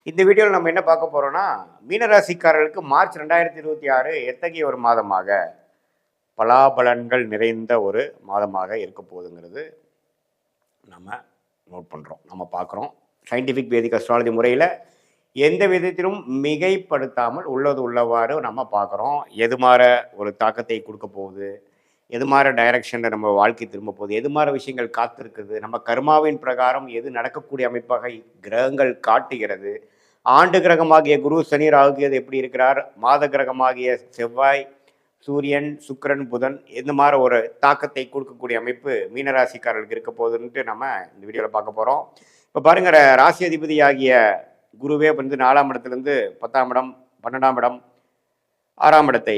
இந்த வீடியோவில் நம்ம என்ன பார்க்க போறோம்னா, மீனராசிக்காரர்களுக்கு மார்ச் 2026 எத்தகைய ஒரு மாதமாக, பலாபலன்கள் நிறைந்த ஒரு மாதமாக இருக்க போகுதுங்கிறது நம்ம நோட் பண்றோம். நம்ம பார்க்குறோம். சயின்டிஃபிக் வேதிக் அஸ்ட்ராலஜி முறையில எந்த விதத்திலும் மிகைப்படுத்தாமல் உள்ளது உள்ளவாறு நம்ம பார்க்குறோம். எது மாற ஒரு தாக்கத்தை கொடுக்க போகுது, எது மாற டைரக்ஷன்ல நம்ம வாழ்க்கை திரும்ப போகுது, எது மாற விஷயங்கள் காத்திருக்குது, நம்ம கர்மாவின் பிரகாரம் எது நடக்கக்கூடிய அமைப்பாக கிரகங்கள் காட்டுகிறது. ஆண்டு கிரகமாகிய குரு, சனி, ராகு, கேது எப்படி இருக்கிறார், மாத கிரகமாகிய செவ்வாய், சூரியன், சுக்கிரன், புதன் இந்த மாதிரி ஒரு தாக்கத்தை கொடுக்கக்கூடிய அமைப்பு மீனராசிக்காரர்களுக்கு இருக்க போகுதுன்ட்டு நம்ம இந்த வீடியோவில் பார்க்க போகிறோம். இப்போ பாருங்க, ராசி அதிபதி ஆகிய குருவே வந்து 4ஆம் இடத்துலேருந்து 10ஆம் இடம், 12ஆம் இடம், 6ஆம் இடத்தை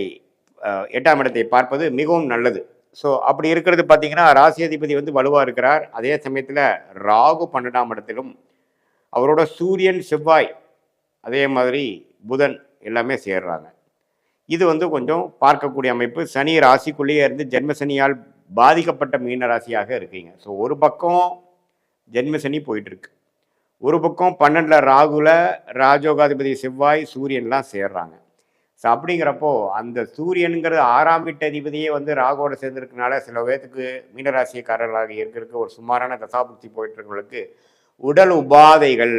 8ஆம் இடத்தை பார்ப்பது மிகவும் நல்லது. ஸோ அப்படி இருக்கிறது பார்த்தீங்கன்னா, ராசி அதிபதி வந்து வலுவாக இருக்கிறார். அதே சமயத்தில் ராகு 12ஆம் இடத்திலும், அவரோட சூரியன், செவ்வாய், அதே மாதிரி புதன் எல்லாமே சேர்றாங்க. இது வந்து கொஞ்சம் பார்க்கக்கூடிய அமைப்பு. சனி ராசிக்குள்ளேயே இருந்து ஜென்ம சனியால் பாதிக்கப்பட்ட மீன ராசியாக இருக்கீங்க. ஸோ ஒரு பக்கம் ஜென்ம சனி போயிட்டு இருக்கு, ஒரு பக்கம் 12ல் ராகுல ராஜோகாதிபதி செவ்வாய், சூரியன்லாம் சேர்றாங்க. ஸோ அப்படிங்கிறப்போ அந்த சூரியனுங்கிறது 6ஆம் வீட்டு அதிபதியே வந்து ராகுவோட சேர்ந்துருக்கனால சில பேர்த்துக்கு மீனராசிக்காரர்களாக இருக்கிறதுக்கு ஒரு சுமாரான தசாபுக்தி போயிட்டு இருக்கவங்களுக்கு உடல் உபாதைகள்,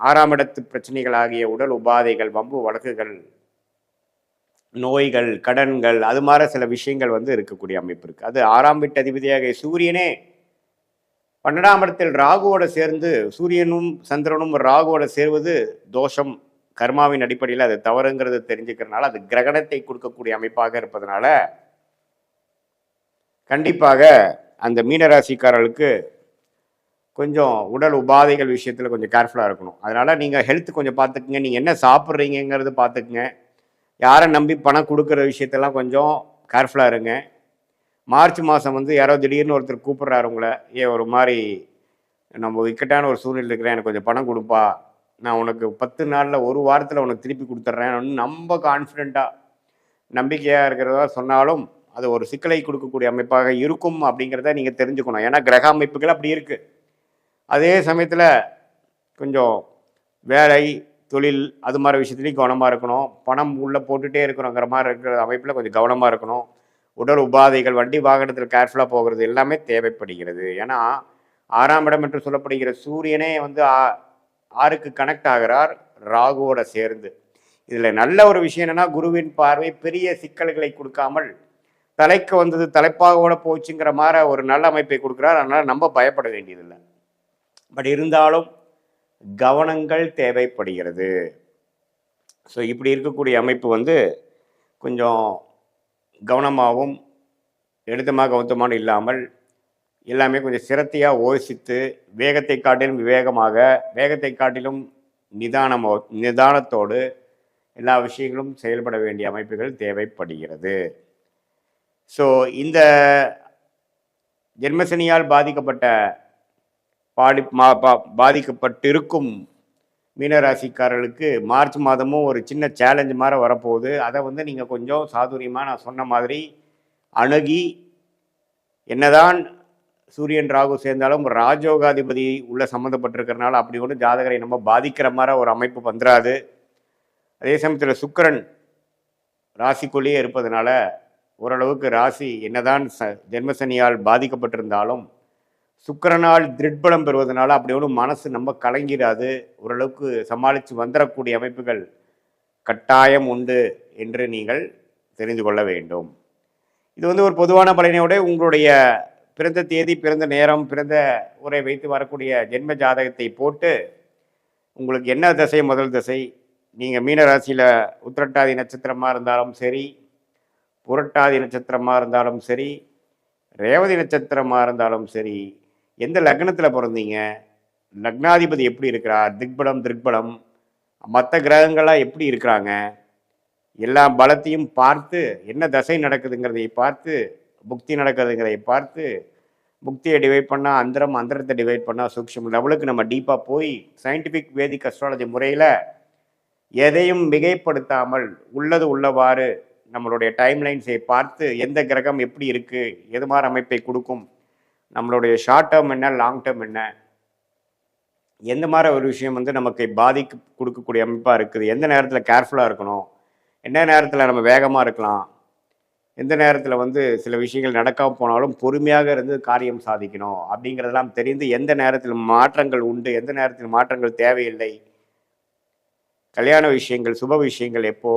6ஆம் இடத்து பிரச்சனைகள் ஆகிய உடல் உபாதைகள், வம்பு வழக்குகள், நோய்கள், கடன்கள், அது மாதிரி சில விஷயங்கள் வந்து இருக்கக்கூடிய அமைப்பு இருக்கு. அது 6ஆம் வீட்டு அதிபதியாக சூரியனே 12ஆம் இடத்தில் ராகுவோட சேர்ந்து, சூரியனும் சந்திரனும் ராகுவோட சேர்வது தோஷம், கர்மாவின் அடிப்படையில் அது தவறுங்கிறது தெரிஞ்சுக்கிறதுனால அது கிரகணத்தை கொடுக்கக்கூடிய அமைப்பாக இருப்பதனால கண்டிப்பாக அந்த மீனராசிக்காரர்களுக்கு கொஞ்சம் உடல் உபாதைகள் விஷயத்தில் கொஞ்சம் கேர்ஃபுல்லாக இருக்கணும். அதனால் நீங்கள் ஹெல்த் கொஞ்சம் பார்த்துக்குங்க. நீங்கள் என்ன சாப்பிட்றீங்கிறது பார்த்துக்குங்க. யாரை நம்பி பணம் கொடுக்குற விஷயத்தெல்லாம் கொஞ்சம் கேர்ஃபுல்லாக இருங்க. மார்ச் மாதம் வந்து யாரோ திடீர்னு ஒருத்தர் கூப்பிட்றாரு உங்களை, ஒரு மாதிரி நம்ம இக்கட்டான ஒரு சூழ்நிலை இருக்கிறேன், எனக்கு கொஞ்சம் பணம் கொடுப்பா, நான் உனக்கு 10 நாளில் 1 வாரத்தில் உனக்கு திருப்பி கொடுத்துட்றேன், ரொம்ப கான்ஃபிடெண்ட்டாக நம்பிக்கையாக இருக்கிறதா சொன்னாலும் அது ஒரு சிக்கலை கொடுக்கக்கூடிய அமைப்பாக இருக்கும் அப்படிங்கிறத நீங்கள் தெரிஞ்சுக்கணும். ஏன்னா கிரக அமைப்புகள் அப்படி இருக்குது. அதே சமயத்தில் கொஞ்சம் வேலை, தொழில், அது மாதிரி விஷயத்துலையும் கவனமாக இருக்கணும். பணம் உள்ளே போட்டுகிட்டே இருக்கிறோங்கிற மாதிரி இருக்கிற அமைப்பில் கொஞ்சம் கவனமாக இருக்கணும். உடல் உபாதைகள், வண்டி வாகனத்தில் கேர்ஃபுல்லாக போகிறது எல்லாமே தேவைப்படுகிறது. ஏன்னா 6ஆம் இடம் என்று சொல்லப்படுகிற சூரியனே வந்து 6க்கு கனெக்ட் ஆகிறார் ராகுவோட சேர்ந்து. இதில் நல்ல ஒரு விஷயம் என்னென்னா, குருவின் பார்வை பெரிய சிக்கல்களை கொடுக்காமல் தலைக்கு வந்தது தலைப்பாகோட போச்சுங்கிற மாதிரி ஒரு நல்ல அமைப்பை கொடுக்குறார். அதனால் நம்ம பயப்பட வேண்டியதில்லை. பட் இருந்தாலும் கவனங்கள் தேவைப்படுகிறது. ஸோ இப்படி இருக்கக்கூடிய அமைப்பு வந்து கொஞ்சம் கவனமாகவும் எடுத்தமாக கவுத்தமான இல்லாமல் எல்லாமே கொஞ்சம் சிரத்தையாக யோசித்து, வேகத்தை காட்டிலும் விவேகமாக, வேகத்தை காட்டிலும் நிதானத்தோடு எல்லா விஷயங்களும் செயல்பட வேண்டிய அமைப்புகள் தேவைப்படுகிறது. ஸோ இந்த ஜென்மசனியால் பாதிக்கப்பட்டிருக்கும் மீனராசிக்காரர்களுக்கு மார்ச் மாதமும் ஒரு சின்ன சேலஞ்சு மாதிரி வரப்போகுது. அதை வந்து நீங்கள் கொஞ்சம் சாதுரியமாக நான் சொன்ன மாதிரி அணுகி, என்னதான் சூரியன் ராகு சேர்ந்தாலும் ராஜோகாதிபதி உள்ள சம்மந்தப்பட்டிருக்கிறனால அப்படி ஒன்று ஜாதகரை நம்ம பாதிக்கிற மாதிரி ஒரு அமைப்பு வந்துடாது. அதே சமயத்தில் சுக்கிரன் ராசிக்குள்ளேயே இருப்பதனால ஓரளவுக்கு ராசி என்னதான் ஜென்மசனியால் பாதிக்கப்பட்டிருந்தாலும் சுக்கிரனால் திருட்பலம் பெறுவதனால அப்படி ஒன்றும் மனசு நம்ம கலங்கிடாது. ஓரளவுக்கு சமாளித்து வந்துடக்கூடிய அமைப்புகள் கட்டாயம் உண்டு என்று நீங்கள் தெரிந்து கொள்ள வேண்டும். இது வந்து ஒரு பொதுவான பலனையோட உங்களுடைய பிறந்த தேதி, பிறந்த நேரம், பிறந்த உரை வைத்து வரக்கூடிய ஜென்ம ஜாதகத்தை போட்டு உங்களுக்கு என்ன திசை முதல் திசை, நீங்கள் மீனராசியில் உத்திரட்டாதி நட்சத்திரமாக இருந்தாலும் சரி, புரட்டாதி நட்சத்திரமாக இருந்தாலும் சரி, ரேவதி நட்சத்திரமாக இருந்தாலும் சரி, எந்த லக்னத்தில் பிறந்தீங்க, லக்னாதிபதி எப்படி இருக்கிறார், திக்பலம், மற்ற கிரகங்களாக எப்படி இருக்கிறாங்க, எல்லா பலத்தையும் பார்த்து, என்ன தசை நடக்குதுங்கிறதை பார்த்து, புக்தி நடக்குதுங்கிறதை பார்த்து, புக்தியை டிவைட் பண்ணால் அந்தரம், அந்தரத்தை டிவைட் பண்ணால் சூக்ஷ்ம லெவலுக்கு நம்ம டீப்பாக போய் சயின்டிஃபிக் வேதிக் அஸ்ட்ராலஜி முறையில் எதையும் மிகைப்படுத்தாமல் உள்ளது உள்ளவாறு நம்மளுடைய டைம்லைன்ஸை பார்த்து எந்த கிரகம் எப்படி இருக்குது, எது மாதிரி அமைப்பை கொடுக்கும், நம்மளுடைய ஷார்ட் டேர்ம் என்ன, லாங் டேர்ம் என்ன, எந்த மாதிரி ஒரு விஷயம் வந்து நமக்கு பாதிக்கு கொடுக்கக்கூடிய அமைப்பாக இருக்குது, எந்த நேரத்தில் கேர்ஃபுல்லாக இருக்கணும், எந்த நேரத்தில் நம்ம வேகமாக இருக்கலாம், எந்த நேரத்தில் வந்து சில விஷயங்கள் நடக்காமல் போனாலும் பொறுமையாக இருந்து காரியம் சாதிக்கணும் அப்படிங்கிறதெல்லாம் தெரிந்து எந்த நேரத்தில் மாற்றங்கள் உண்டு, எந்த நேரத்தில் மாற்றங்கள் தேவையில்லை, கல்யாண விஷயங்கள் சுப விஷயங்கள் எப்போ,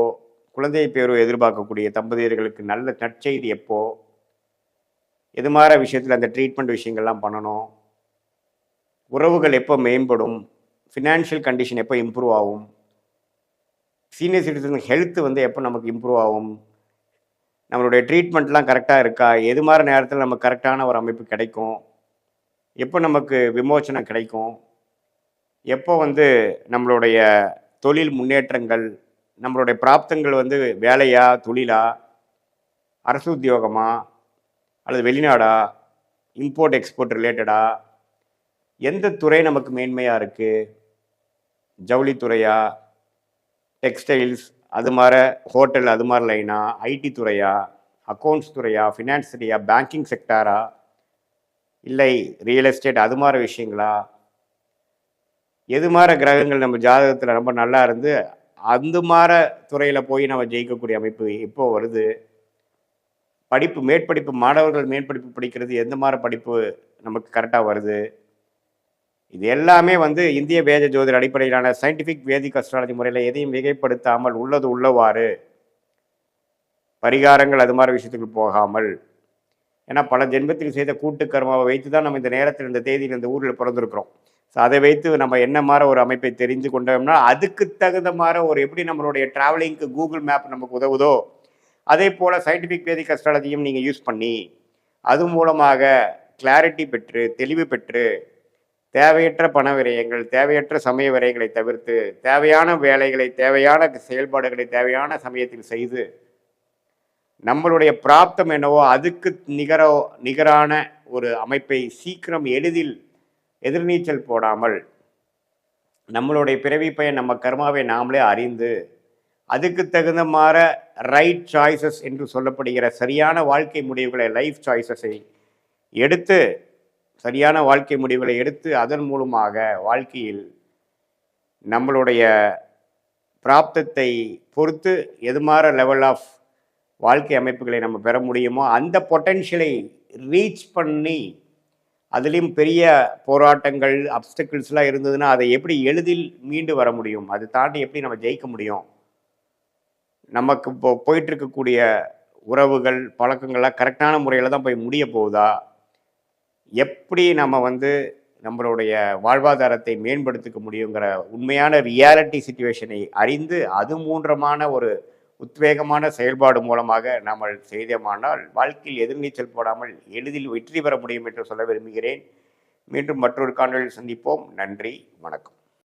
குழந்தை பேரு எதிர்பார்க்கக்கூடிய தம்பதியர்களுக்கு நல்ல நற்செய்தி எப்போ, எது மாதிரி விஷயத்தில் அந்த ட்ரீட்மெண்ட் விஷயங்கள்லாம் பண்ணணும், உறவுகள் எப்போ மேம்படும், ஃபினான்ஷியல் கண்டிஷன் எப்போ இம்ப்ரூவ் ஆகும், சீனியர் சிட்டிசன் ஹெல்த் வந்து எப்போ நமக்கு இம்ப்ரூவ் ஆகும், நம்மளுடைய ட்ரீட்மெண்ட்லாம் கரெக்டாக இருக்கா, எது மாதிரி நேரத்தில் நமக்கு கரெக்டான ஒரு அமைப்பு கிடைக்கும், எப்போ நமக்கு விமோச்சனம் கிடைக்கும், எப்போ வந்து நம்மளுடைய தொழில் முன்னேற்றங்கள், நம்மளுடைய பிராப்தங்கள் வந்து வேலையா, தொழிலா, அரசு உத்தியோகமா, அல்லது வெளிநாடா, இம்போர்ட் எக்ஸ்போர்ட் ரிலேட்டடா, எந்த துறை நமக்கு மேன்மையாக இருக்குது, ஜவுளித்துறையா, டெக்ஸ்டைல்ஸ் அது மாதிரி, ஹோட்டல் அது மாதிரி லைனா, ஐடி துறையா, அக்கௌண்ட்ஸ் துறையா, ஃபினான்ஸ் துறையா, பேங்கிங் செக்டாரா, இல்லை ரியல் எஸ்டேட் அது மாதிரி விஷயங்களா, எது மாதிரி கிரகங்கள் நம்ம ஜாதகத்தில் ரொம்ப நல்லா இருந்து அந்த மாதிரி துறையில் போய் நம்ம ஜெயிக்கக்கூடிய அமைப்பு இப்போ வருது, படிப்பு மேற்படிப்பு மாணவர்கள் மேற்படிப்பு படிக்கிறது எந்த மாதிரி படிப்பு நமக்கு கரெக்டாக வருது, இது எல்லாமே வந்து இந்திய வேத ஜோதிட அடிப்படையிலான சயின்டிஃபிக் வேதிக் அஸ்ட்ராலஜி முறையில் எதையும் மிகைப்படுத்தாமல் உள்ளது உள்ளவாறு பரிகாரங்கள் அது மாதிரி விஷயத்துக்கு போகாமல், ஏன்னா பல ஜென்மத்தில் செய்த கூட்டு கர்மாவை வைத்து தான் நம்ம இந்த நேரத்தில் இந்த தேதியில் இந்த ஊரில் பிறந்திருக்கிறோம். ஸோ அதை வைத்து நம்ம என்ன மாதிரி ஒரு அமைப்பை தெரிந்து கொண்டோம்னா அதுக்கு தகுந்த மாதிரி ஒரு எப்படி நம்மளுடைய ட்ராவலிங்க்கு கூகுள் மேப் நமக்கு உதவுதோ அதே போல் சயின்டிஃபிக் வேதிக் அஸ்ட்ராலஜியும் நீங்கள் யூஸ் பண்ணி அது மூலமாக கிளாரிட்டி பெற்று தெளிவு பெற்று தேவையற்ற பண விரயங்கள், தேவையற்ற சமய விரயங்களை தவிர்த்து தேவையான வேலைகளை, தேவையான செயல்பாடுகளை தேவையான சமயத்தில் செய்து நம்மளுடைய பிராப்தம் என்னவோ அதுக்கு நிகரான ஒரு அமைப்பை சீக்கிரம் எளிதில் எதிர்நீச்சல் போடாமல் நம்மளுடைய பிறவி பயன் நம்ம கர்மாவை நாமளே அறிந்து அதுக்கு தகுந்த மாதிரி ரைட் சாய்ஸஸ் என்று சொல்லப்படுகிற சரியான வாழ்க்கை முடிவுகளை, லைஃப் சாய்ஸஸை எடுத்து சரியான வாழ்க்கை முடிவுகளை எடுத்து அதன் மூலமாக வாழ்க்கையில் நம்மளுடைய பிராப்தத்தை பொறுத்து எது மாதிரி லெவல் ஆஃப் வாழ்க்கை அமைப்புகளை நம்ம பெற முடியுமோ அந்த பொட்டென்ஷியலை ரீச் பண்ணி அதுலேயும் பெரிய போராட்டங்கள் அப்டக்கிள்ஸ்லாம் இருந்ததுன்னா அதை எப்படி எளிதில் மீண்டு வர முடியும், அதை தாண்டி எப்படி நம்ம ஜெயிக்க முடியும், நமக்கு இப்போ போயிட்டுருக்கக்கூடிய உறவுகள் பழக்கங்கள்லாம் கரெக்டான முறையில் தான் போய் முடிய போகுதா, எப்படி நம்ம வந்து நம்மளுடைய வாழ்வாதாரத்தை மேம்படுத்திக்க முடியுங்கிற உண்மையான ரியாலிட்டி சிச்சுவேஷனை அறிந்து அது மூன்றமான ஒரு உத்வேகமான செயல்பாடு மூலமாக நாம் செய்தோமானால் வாழ்க்கையில் எதிர்நீச்சல் போடாமல் எளிதில் வெற்றி பெற முடியும் என்று சொல்ல விரும்புகிறேன். மீண்டும் மற்றொரு காணொலியில் சந்திப்போம். நன்றி, வணக்கம்.